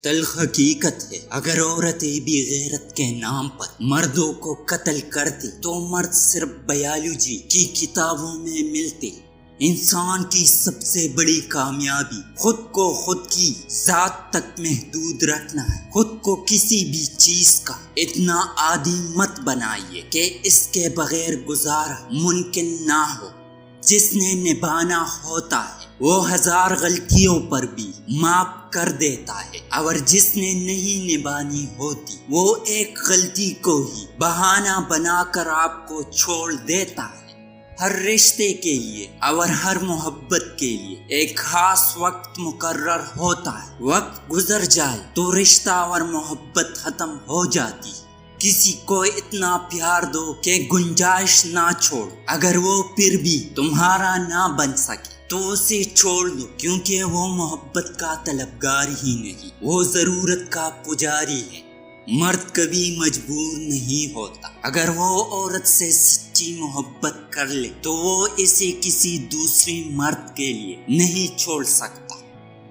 تلخ حقیقت ہے، اگر عورتیں بھی غیرت کے نام پر مردوں کو قتل کرتی تو مرد صرف بایولوجی کی کتابوں میں ملتے۔ انسان کی سب سے بڑی کامیابی خود کو خود کی ذات تک محدود رکھنا ہے۔ خود کو کسی بھی چیز کا اتنا عادی مت بنائیے کہ اس کے بغیر گزارا ممکن نہ ہو۔ جس نے نبھانا ہوتا ہے وہ ہزار غلطیوں پر بھی معاف کر دیتا ہے، اور جس نے نہیں نبھانی ہوتی وہ ایک غلطی کو ہی بہانہ بنا کر آپ کو چھوڑ دیتا ہے۔ ہر رشتے کے لیے اور ہر محبت کے لیے ایک خاص وقت مقرر ہوتا ہے۔ وقت گزر جائے تو رشتہ اور محبت ختم ہو جاتی ہے۔ کسی کو اتنا پیار دو کہ گنجائش نہ چھوڑ، اگر وہ پھر بھی تمہارا نہ بن سکے تو اسے چھوڑ دو، کیونکہ وہ محبت کا طلبگار ہی نہیں، وہ ضرورت کا پجاری ہے۔ مرد کبھی مجبور نہیں ہوتا، اگر وہ عورت سے سچی محبت کر لے تو وہ اسے کسی دوسرے مرد کے لیے نہیں چھوڑ سکتا۔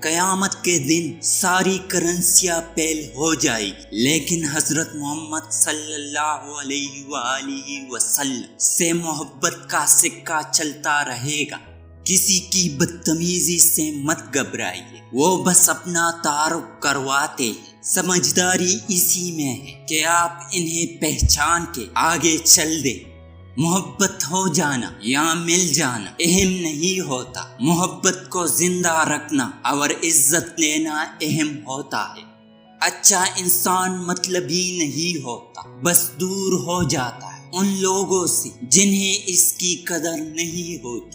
قیامت کے دن ساری کرنسیاں فیل ہو جائے گی، لیکن حضرت محمد صلی اللہ علیہ وآلہ وسلم سے محبت کا سکہ چلتا رہے گا۔ کسی کی بدتمیزی سے مت گھبرائیے، وہ بس اپنا تعارف کرواتے ہیں۔ سمجھداری اسی میں ہے کہ آپ انہیں پہچان کے آگے چل دیں۔ محبت ہو جانا یا مل جانا اہم نہیں ہوتا، محبت کو زندہ رکھنا اور عزت لینا اہم ہوتا ہے۔ اچھا انسان مطلبی نہیں ہوتا، بس دور ہو جاتا ہے ان لوگوں سے جنہیں اس کی قدر نہیں ہوتی۔